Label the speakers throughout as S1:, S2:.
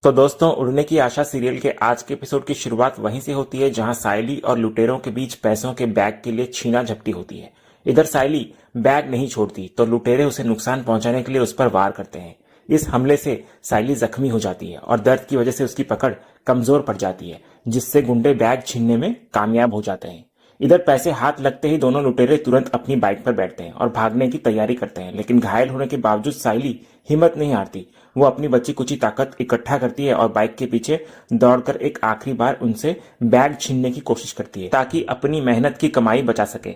S1: तो दोस्तों, उड़ने की आशा सीरियल के आज के एपिसोड की शुरुआत वहीं से होती है जहां सायली और लुटेरों के बीच पैसों के बैग के लिए छीना झपटी होती है। इधर सायली बैग नहीं छोड़ती तो लुटेरे उसे नुकसान पहुंचाने के लिए उस पर वार करते हैं। इस हमले से सायली जख्मी हो जाती है और दर्द की वजह से उसकी पकड़ कमजोर पड़ जाती है, जिससे गुंडे बैग छीनने में कामयाब हो जाते हैं। इधर पैसे हाथ लगते ही दोनों लुटेरे तुरंत अपनी बाइक पर बैठते हैं और भागने की तैयारी करते हैं, लेकिन घायल होने के बावजूद सायली हिम्मत नहीं हारती। वो अपनी बची कुची ताकत इकट्ठा करती है और बाइक के पीछे दौड़कर एक आखिरी बार उनसे बैग छीनने की कोशिश करती है ताकि अपनी मेहनत की कमाई बचा सके।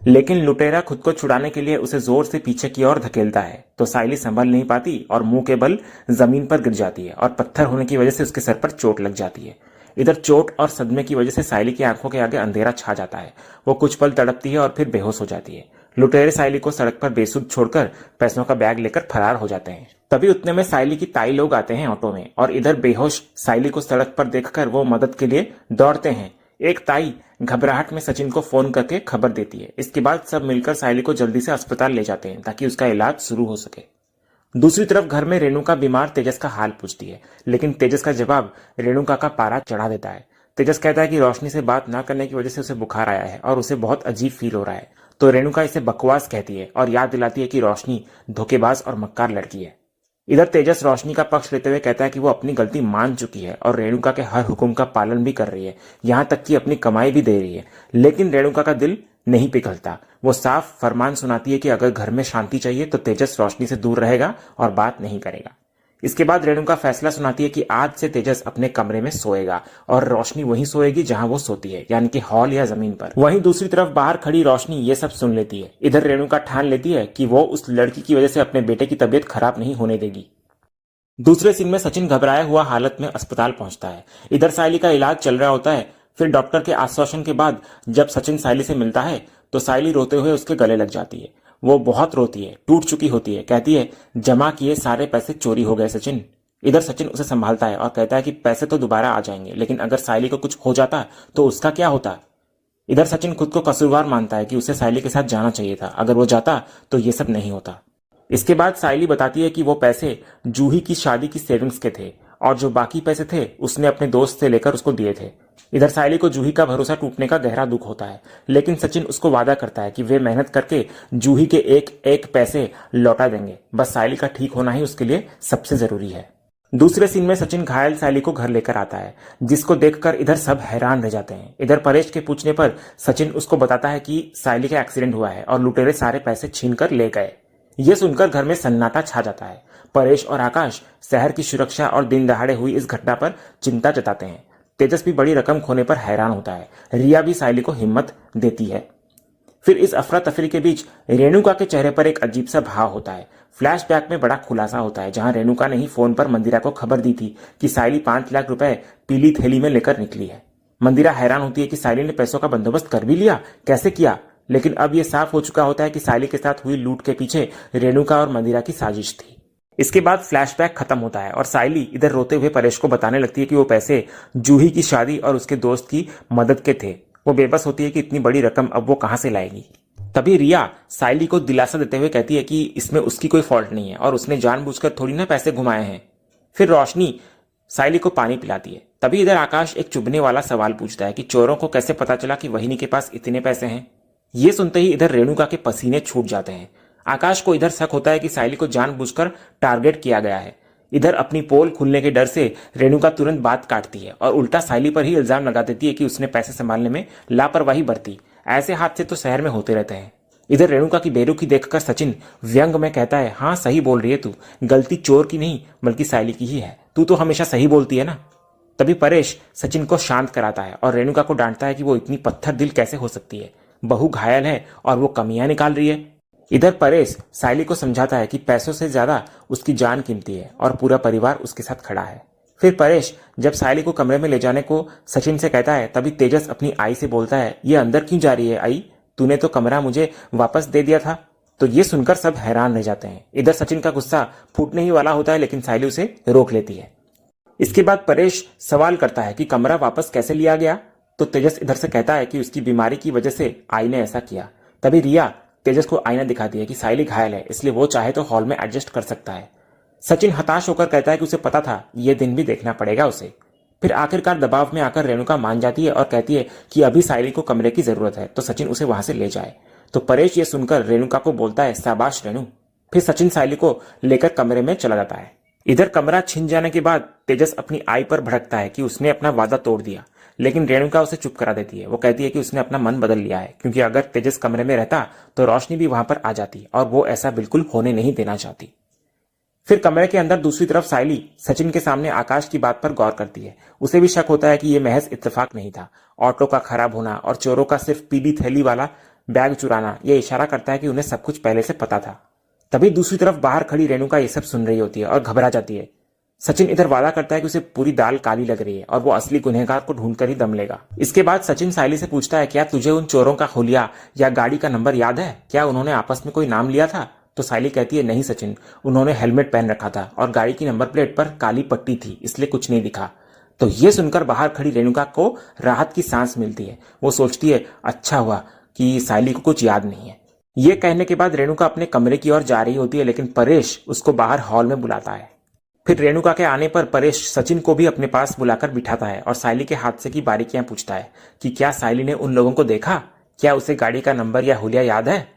S1: लेकिन लुटेरा खुद को छुड़ाने के लिए उसे जोर से पीछे की ओर धकेलता है तो सायली संभल नहीं पाती और मुंह के बल जमीन पर गिर जाती है और पत्थर होने की वजह से उसके सर पर चोट लग जाती है। इधर चोट और सदमे की वजह से सायली की आंखों के आगे अंधेरा छा जाता है। वो कुछ पल तड़पती है और फिर बेहोश हो जाती है। लुटेरे सायली को सड़क पर बेसुध छोड़कर पैसों का बैग लेकर फरार हो जाते हैं। तभी उतने में सायली की ताई लोग आते हैं ऑटो में और इधर बेहोश सायली को सड़क पर देखकर वो मदद के लिए दौड़ते हैं। एक ताई घबराहट में सचिन को फोन करके खबर देती है। इसके बाद सब मिलकर सायली को जल्दी से अस्पताल ले जाते हैं ताकि उसका इलाज शुरू हो सके। दूसरी तरफ घर में रेणुका बीमार तेजस का हाल पूछती है, लेकिन तेजस का जवाब रेणुका का पारा चढ़ा देता है। तेजस कहता है कि रोशनी से बात ना करने की वजह से उसे बुखार आया है और उसे बहुत अजीब फील हो रहा है। तो रेणुका इसे बकवास कहती है और याद दिलाती है कि रोशनी धोखेबाज और मक्कार लड़की है। इधर तेजस रोशनी का पक्ष लेते हुए कहता है कि वो अपनी गलती मान चुकी है और रेणुका के हर हुक्म का पालन भी कर रही है, यहाँ तक कि अपनी कमाई भी दे रही है। लेकिन रेणुका का दिल नहीं पिघलता। वो साफ फरमान सुनाती है कि अगर घर में शांति चाहिए तो तेजस रोशनी से दूर रहेगा और बात नहीं करेगा। इसके बाद रेणुका फैसला सुनाती है कि आज से तेजस अपने कमरे में सोएगा और रोशनी वहीं सोएगी जहां वो सोती है, यानी कि हॉल या जमीन पर। वहीं दूसरी तरफ बाहर खड़ी रोशनी ये सब सुन लेती है। इधर रेणुका ठान लेती है कि वो उस लड़की की वजह से अपने बेटे की तबीयत खराब नहीं होने देगी। दूसरे सीन में सचिन घबराया हुआ हालत में अस्पताल पहुंचता है। इधर सायली का इलाज चल रहा होता है। फिर डॉक्टर के आश्वासन के बाद जब सचिन सायली से मिलता है तो सायली रोते हुए उसके गले लग जाती है। वो बहुत रोती है, टूट चुकी होती है। कहती है, जमा किए सारे पैसे चोरी हो गए सचिन। इधर सचिन उसे संभालता है और कहता है कि पैसे तो दोबारा आ जाएंगे, लेकिन अगर सायली को कुछ हो जाता तो उसका क्या होता। इधर सचिन खुद को कसूरवार मानता है कि उसे सायली के साथ जाना चाहिए था। अगर वो जाता तो ये सब नहीं होता। इसके बाद सायली बताती है कि वो पैसे जूही की शादी की सेविंग्स के थे और जो बाकी पैसे थे उसने अपने दोस्त से लेकर उसको दिए थे। इधर सायली को जूही का भरोसा टूटने का गहरा दुख होता है, लेकिन सचिन उसको वादा करता है कि वे मेहनत करके जूही के एक एक पैसे लौटा देंगे। बस सायली का ठीक होना ही उसके लिए सबसे जरूरी है। दूसरे सीन में सचिन घायल सायली को घर लेकर आता है, जिसको देखकर इधर सब हैरान रह जाते हैं। इधर परेश के पूछने पर सचिन उसको बताता है कि सायली का एक्सीडेंट हुआ है और लुटेरे सारे पैसे छीन कर ले गए। यह सुनकर घर में सन्नाटा छा जाता है। परेश और आकाश शहर की सुरक्षा और दिन दहाड़े हुई इस घटना पर चिंता जताते हैं। तेजस भी बड़ी रकम खोने पर हैरान होता है। रिया भी सायली को हिम्मत देती है। फिर इस अफरा तफरी के बीच रेणुका के चेहरे पर एक अजीब सा भाव होता है। फ्लैशबैक में बड़ा खुलासा होता है, जहां रेणुका ने ही फोन पर मंदिरा को खबर दी थी कि सायली 5 लाख रुपए पीली थैली में लेकर निकली है। मंदिरा हैरान होती है कि सायली ने पैसों का बंदोबस्त कर भी लिया, कैसे किया। लेकिन अब यह साफ हो चुका होता है कि सायली के साथ हुई लूट के पीछे रेणुका और मंदिरा की साजिश थी। इसके बाद फ्लैशबैक खत्म होता है और सायली इधर रोते हुए परेश को बताने लगती है कि वो पैसे जूही की शादी और उसके दोस्त की मदद के थे। वो बेबस होती है कि इतनी बड़ी रकम अब वो कहां से लाएगी। तभी रिया सायली को दिलासा देते हुए कहती है कि इसमें उसकी कोई फॉल्ट नहीं है और उसने जानबूझकर थोड़ी ना पैसे घुमाए हैं। फिर रोशनी सायली को पानी पिलाती है। तभी इधर आकाश एक चुभने वाला सवाल पूछता है कि चोरों को कैसे पता चला कि वहिनी के पास इतने पैसे हैं। ये सुनते ही इधर रेणुका के पसीने छूट जाते हैं। आकाश को इधर शक होता है कि सायली को जानबूझकर टारगेट किया गया है। इधर अपनी पोल खुलने के डर से रेणुका तुरंत बात काटती है और उल्टा सायली पर ही इल्जाम लगा देती है कि उसने पैसे संभालने में लापरवाही बरती। ऐसे हादसे तो शहर में होते रहते हैं। इधर रेणुका की बेरुखी देखकर सचिन व्यंग में कहता है, हाँ सही बोल रही है तू, गलती चोर की नहीं बल्कि सायली की ही है। तू तो हमेशा सही बोलती है ना। तभी परेश सचिन को शांत कराता है और रेणुका को डांटता है कि वो इतनी पत्थर दिल कैसे हो सकती है। बहू घायल है और वो कमियां निकाल रही है। इधर परेश सायली को समझाता है कि पैसों से ज्यादा उसकी जान कीमती है और पूरा परिवार उसके साथ खड़ा है। फिर परेश जब सायली को कमरे में ले जाने को सचिन से कहता है, तभी तेजस अपनी आई से बोलता है, ये अंदर क्यों जा रही है आई, तूने तो कमरा मुझे वापस दे दिया था। तो ये सुनकर सब हैरान रह जाते हैं। इधर सचिन का गुस्सा फूटने ही वाला होता है, लेकिन सायली उसे रोक लेती है। इसके बाद परेश सवाल करता है कि कमरा वापस कैसे लिया गया। तो तेजस इधर से कहता है कि उसकी बीमारी की वजह से आई ने ऐसा किया। तभी रिया तेजस को आईना दिखाती है कि सायली घायल है, इसलिए वो चाहे तो हॉल में एडजस्ट कर सकता है। सचिन हताश होकर कहता है कि उसे पता था यह दिन भी देखना पड़ेगा उसे। फिर आखिरकार दबाव में आकर रेणुका मान जाती है और कहती है कि अभी सायली को कमरे की जरूरत है तो सचिन उसे वहां से ले जाए। तो परेश ये सुनकर रेणुका को बोलता है, शाबाश रेणु। फिर सचिन सायली को लेकर कमरे में चला जाता है। इधर कमरा छिन जाने के बाद तेजस अपनी आई पर भड़कता है कि उसने अपना वादा तोड़ दिया, लेकिन रेणुका उसे चुप करा देती है। वो कहती है कि उसने अपना मन बदल लिया है, क्योंकि अगर तेजस कमरे में रहता तो रोशनी भी वहां पर आ जाती और वो ऐसा बिल्कुल होने नहीं देना चाहती। फिर कमरे के अंदर दूसरी तरफ सायली सचिन के सामने आकाश की बात पर गौर करती है। उसे भी शक होता है कि यह महज इत्तेफाक नहीं था। ऑटो का खराब होना और चोरों का सिर्फ पीली थैली वाला बैग चुराना यह इशारा करता है कि उन्हें सब कुछ पहले से पता था। तभी दूसरी तरफ बाहर खड़ी रेणुका ये सब सुन रही होती है और घबरा जाती है। सचिन इधर वादा करता है कि उसे पूरी दाल काली लग रही है और वो असली गुनहगार को ढूंढकर ही दम लेगा। इसके बाद सचिन सायली से पूछता है, क्या तुझे उन चोरों का हुलिया या गाड़ी का नंबर याद है? क्या उन्होंने आपस में कोई नाम लिया था? तो सायली कहती है, नहीं सचिन, उन्होंने हेलमेट पहन रखा था और गाड़ी की नंबर प्लेट पर काली पट्टी थी, इसलिए कुछ नहीं दिखा। तो ये सुनकर बाहर खड़ी रेणुका को राहत की सांस मिलती है। वो सोचती है, अच्छा हुआ कि सायली को कुछ याद नहीं है। ये कहने के बाद रेणुका अपने कमरे की ओर जा रही होती है, लेकिन परेश उसको बाहर हॉल में बुलाता है। फिर रेणुका के आने पर परेश सचिन को भी अपने पास बुलाकर बिठाता है और सायली के हादसे की बारीकियां पूछता है कि क्या सायली ने उन लोगों को देखा, क्या उसे गाड़ी का नंबर या हुलिया याद है?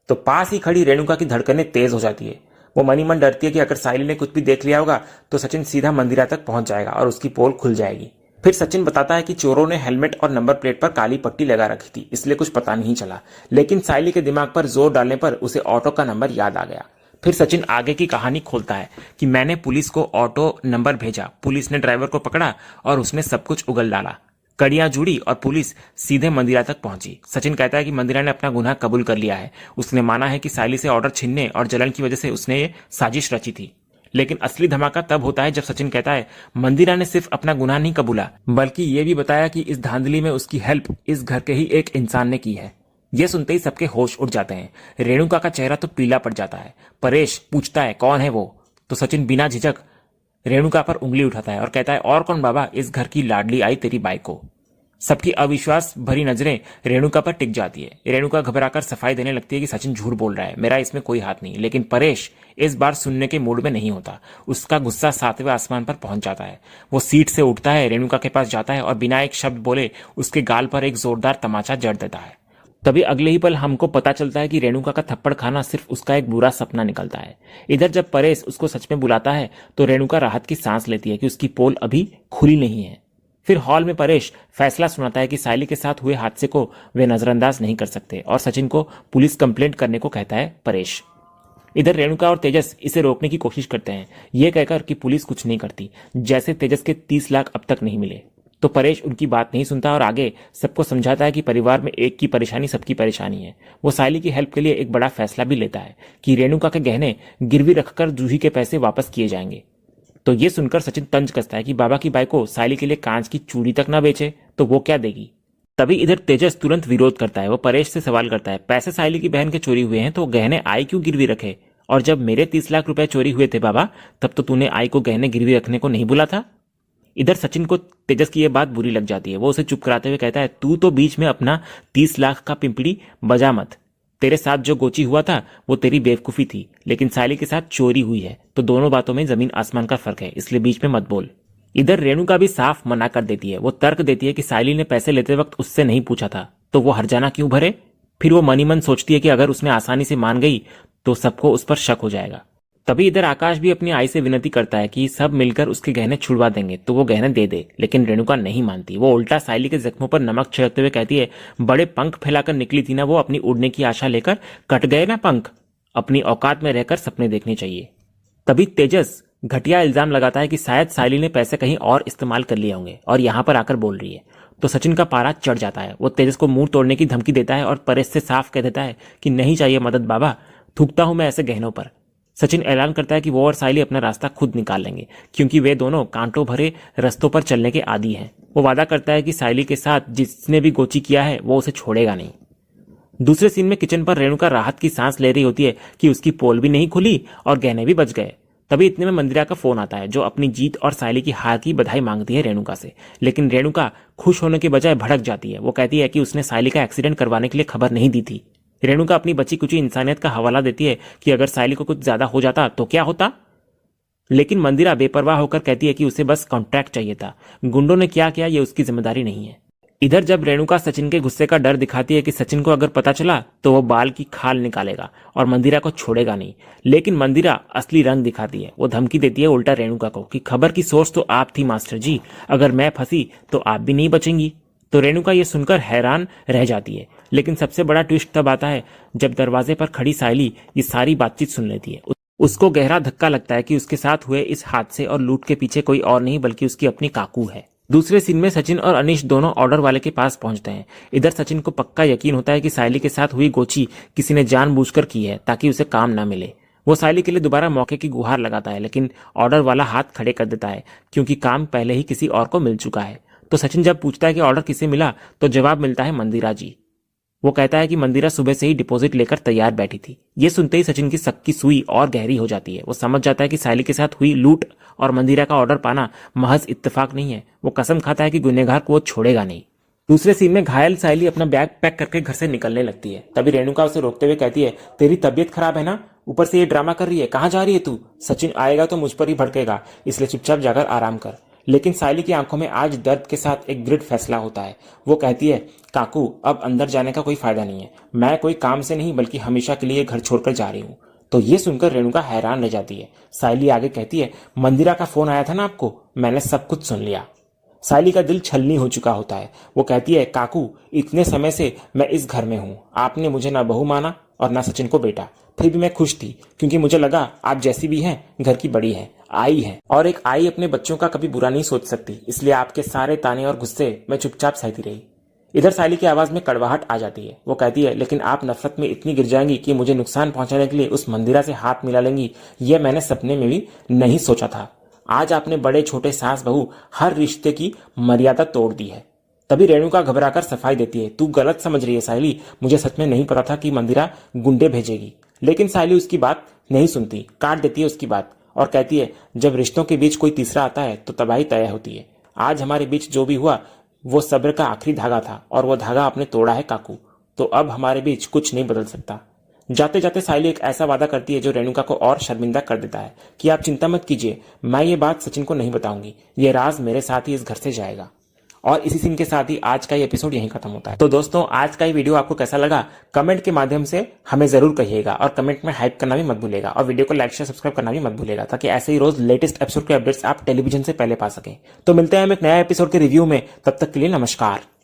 S1: तो पास ही खड़ी रेणुका की धड़कनें तेज हो जाती है। वो मनी मन डरती है कि अगर सायली ने कुछ भी देख लिया होगा तो सचिन सीधा मंदिरा तक पहुंच जाएगा और उसकी पोल खुल जाएगी। फिर सचिन बताता है कि चोरों ने हेलमेट और नंबर प्लेट पर काली पट्टी लगा रखी थी, इसलिए कुछ पता नहीं चला, लेकिन सायली के दिमाग पर जोर डालने पर उसे ऑटो का नंबर याद आ गया। फिर सचिन आगे की कहानी खोलता है कि मैंने पुलिस को ऑटो नंबर भेजा, पुलिस ने ड्राइवर को पकड़ा और उसने सब कुछ उगल डाला। कड़ियां जुड़ी और पुलिस सीधे मंदिरा तक पहुंची। सचिन कहता है कि मंदिरा ने अपना गुनाह कबूल कर लिया है। उसने माना है कि सायली से ऑर्डर छीनने और जलन की वजह से उसने ये साजिश रची थी। लेकिन असली धमाका तब होता है जब सचिन कहता है, मंदिरा ने सिर्फ अपना गुनाह नहीं कबूला, बल्कि यह भी बताया कि इस धांधली में उसकी हेल्प इस घर के ही एक इंसान ने की है। यह सुनते ही सबके होश उड़ जाते हैं। रेणुका का चेहरा तो पीला पड़ जाता है। परेश पूछता है, कौन है वो? तो सचिन बिना झिझक रेणुका पर उंगली उठाता है और कहता है, और कौन बाबा, इस घर की लाडली आई तेरी बाई को। सबकी अविश्वास भरी नजरें रेणुका पर टिक जाती है। रेणुका घबराकर सफाई देने लगती है कि सचिन झूठ बोल रहा है, मेरा इसमें कोई हाथ नहीं। लेकिन परेश इस बार सुनने के मूड में नहीं होता। उसका गुस्सा 7वें आसमान पर पहुंच जाता है। वो सीट से उठता है, रेणुका के पास जाता है और बिना एक शब्द बोले उसके गाल पर एक जोरदार तमाचा जड़ देता है। तभी अगले ही पल हमको पता चलता है कि रेणुका का थप्पड़ खाना सिर्फ उसका एक बुरा सपना निकलता है। इधर जब परेश उसको सच में बुलाता है तो रेणुका राहत की सांस लेती है कि उसकी पोल अभी खुली नहीं है। फिर हॉल में परेश फैसला सुनाता है कि सायली के साथ हुए हादसे को वे नजरअंदाज नहीं कर सकते और सचिन को पुलिस कंप्लेंट करने को कहता है परेश। इधर रेणुका और तेजस इसे रोकने की कोशिश करते हैं, ये कहकर कि पुलिस कुछ नहीं करती, जैसे तेजस के 30 लाख अब तक नहीं मिले। तो परेश उनकी बात नहीं सुनता और आगे सबको समझाता है कि परिवार में एक की परेशानी सबकी परेशानी है। वो सायली की हेल्प के लिए एक बड़ा फैसला भी लेता है कि रेणुका के गहने गिरवी रखकर जूही के पैसे वापस किए जाएंगे। तो ये सुनकर सचिन तंज कसता है कि बाबा की बाई को सायली के लिए कांच की चूड़ी तक ना बेचे तो वो क्या देगी। तभी इधर तेजस तुरंत विरोध करता है। वो परेश से सवाल करता है, पैसे सायली की बहन के चोरी हुए हैं तो गहने आई क्यों गिरवी रखे? और जब मेरे 30 लाख रुपए चोरी हुए थे बाबा, तब तो तूने आई को गहने गिरवी रखने को नहीं बोला था। इधर सचिन को तेजस की यह बात बुरी लग जाती है। वो उसे चुप कराते हुए कहता है, तू तो बीच में अपना 30 लाख का पिंपड़ी बजा मत। तेरे साथ जो गोची हुआ था वो तेरी बेवकूफी थी, लेकिन सायली के साथ चोरी हुई है, तो दोनों बातों में जमीन आसमान का फर्क है, इसलिए बीच में मत बोल। इधर रेणुका भी साफ मना कर देती है। वो तर्क देती है कि सायली ने पैसे लेते वक्त उससे नहीं पूछा था, तो वो हर्जाना क्यों भरे। फिर वो मनी मन सोचती है कि अगर उसने आसानी से मान गई तो सबको उस पर शक हो जाएगा। तभी इधर आकाश भी अपनी आई से विनती करता है कि सब मिलकर उसके गहने छुड़वा देंगे तो वो गहने दे दे, लेकिन रेणुका नहीं मानती। वो उल्टा सायली के जख्मों पर नमक छिड़कते हुए कहती है, बड़े पंख फैलाकर निकली थी ना वो अपनी उड़ने की आशा लेकर, कट गए ना पंख। अपनी औकात में रहकर सपने देखने चाहिए। तभी तेजस घटिया इल्जाम लगाता है कि शायद सायली ने पैसे कहीं और इस्तेमाल कर लिए होंगे और यहां पर आकर बोल रही है। तो सचिन का पारा चढ़ जाता है। वो तेजस को मुंह तोड़ने की धमकी देता है और परेश से साफ कह देता है कि नहीं चाहिए मदद बाबा, थूकता हूं मैं ऐसे गहनों पर। सचिन ऐलान करता है कि वो और सायली अपना रास्ता खुद निकाल लेंगे, क्योंकि वे दोनों कांटों भरे रस्तों पर चलने के आदी हैं। वो वादा करता है कि सायली के साथ जिसने भी गोची किया है वो उसे छोड़ेगा नहीं। दूसरे सीन में किचन पर रेणुका राहत की सांस ले रही होती है कि उसकी पोल भी नहीं खुली और गहने भी बच गए। तभी इतने में मंदिरा का फोन आता है, जो अपनी जीत और सायली की हार की बधाई मांगती है रेणुका से। लेकिन रेणुका खुश होने के बजाय भड़क जाती है। वो कहती है कि उसने सायली का एक्सीडेंट करवाने के लिए खबर नहीं दी थी। रेणुका अपनी बची कुची इंसानियत का हवाला देती है कि अगर सायली को कुछ ज्यादा हो जाता तो क्या होता। लेकिन मंदिरा बेपरवाह होकर कहती है कि उसे बस कॉन्ट्रैक्ट चाहिए था, गुंडों ने क्या किया ये उसकी जिम्मेदारी नहीं है। इधर जब रेणुका सचिन के गुस्से का डर दिखाती है कि सचिन को अगर पता चला तो वो बाल की खाल निकालेगा और मंदिरा को छोड़ेगा नहीं, लेकिन मंदिरा असली रंग दिखाती है। वो धमकी देती है उल्टा रेणुका को कि खबर की सोर्स तो आप थी मास्टर जी, अगर मैं फंसी तो आप भी नहीं बचेंगी। तो रेणुका ये सुनकर हैरान रह जाती है, लेकिन सबसे बड़ा ट्विस्ट तब आता है जब दरवाजे पर खड़ी सायली ये सारी बातचीत सुन लेती है। उसको गहरा धक्का लगता है कि उसके साथ हुए इस हादसे और लूट के पीछे कोई और नहीं बल्कि उसकी अपनी काकू है। दूसरे सीन में सचिन और अनीश दोनों ऑर्डर वाले के पास पहुंचते हैं। इधर सचिन को पक्का यकीन होता है कि सायली के साथ हुई गोची किसी ने जानबूझकर की है ताकि उसे काम ना मिले। वो सायली के लिए दोबारा मौके की गुहार लगाता है, लेकिन ऑर्डर वाला हाथ खड़े कर देता है क्योंकि काम पहले ही किसी और को मिल चुका है। तो सचिन जब पूछता है कि ऑर्डर किसे मिला तो जवाब मिलता है मंदिरा जी। वो कहता है कि मंदिरा सुबह से ही डिपॉजिट लेकर तैयार बैठी थी। ये सुनते ही सचिन की सक की सुई और गहरी हो जाती है। वो समझ जाता है कि सायली के साथ हुई लूट और मंदिरा का ऑर्डर पाना महज इत्तेफाक नहीं है। वो कसम खाता है कि गुनहगार को वो छोड़ेगा नहीं। दूसरे सीन में घायल सायली अपना बैग पैक करके घर से निकलने लगती है। तभी रेणुका उसे रोकते हुए कहती है, तेरी तबीयत खराब है ना, ऊपर से ये ड्रामा कर रही है, कहाँ जा रही है तू? सचिन आएगा तो मुझ पर ही भड़केगा, इसलिए चुपचाप जाकर आराम कर। लेकिन सायली की आंखों में आज दर्द के साथ एक दृढ़ फैसला होता है। वो कहती है, काकू अब अंदर जाने का कोई फायदा नहीं है, मैं कोई काम से नहीं बल्कि हमेशा के लिए घर छोड़कर जा रही हूँ। तो ये सुनकर रेणुका हैरान रह जाती है। सायली आगे कहती है, मंदिरा का फोन आया था ना आपको, मैंने सब कुछ सुन लिया। सायली का दिल छलनी हो चुका होता है। वो कहती है, काकू इतने समय से मैं इस घर में हूँ, आपने मुझे ना बहू माना और ना सचिन को बेटा, फिर भी मैं खुश थी क्योंकि मुझे लगा आप जैसी भी हैं घर की बड़ी हैं, आई है, और एक आई अपने बच्चों का कभी बुरा नहीं सोच सकती, इसलिए आपके सारे ताने और गुस्से मैं चुपचाप सहती रही। इधर सायली की आवाज में कड़वाहट आ जाती है। वो कहती है, लेकिन आप नफरत में इतनी गिर जाएंगी कि मुझे नुकसान पहुंचाने के लिए उस मंदिरा से हाथ मिला लेंगी, यह मैंने सपने में भी नहीं सोचा था। आज आपने बड़े छोटे सास बहू हर रिश्ते की मर्यादा तोड़ दी है। तभी रेणुका घबराकर सफाई देती है, तू गलत समझ रही है सायली, मुझे सच में नहीं पता था कि मंदिरा गुंडे भेजेगी। लेकिन सायली उसकी बात नहीं सुनती, काट देती है उसकी बात और कहती है, जब रिश्तों के बीच कोई तीसरा आता है तो तबाही तय होती है। आज हमारे बीच जो भी हुआ वो सब्र का आखिरी धागा था और वो धागा आपने तोड़ा है काकू, तो अब हमारे बीच कुछ नहीं बदल सकता। जाते जाते सायली एक ऐसा वादा करती है जो रेणुका को और शर्मिंदा कर देता है कि आप चिंता मत कीजिए, मैं ये बात सचिन को नहीं बताऊंगी, ये राज मेरे साथ ही इस घर से जाएगा। और इसी सीन के साथ ही आज का ये एपिसोड यहीं खत्म होता है। तो दोस्तों आज का ये वीडियो आपको कैसा लगा कमेंट के माध्यम से हमें जरूर कहिएगा और कमेंट में हाइप करना भी मत भूलिएगा और वीडियो को लाइक शेयर सब्सक्राइब करना भी मत भूलिएगा ताकि ऐसे ही रोज लेटेस्ट एपिसोड के अपडेट्स आप टेलीविजन से पहले पा सकें। तो मिलते हैं हम एक नया एपिसोड के रिव्यू में, तब तक के लिए नमस्कार।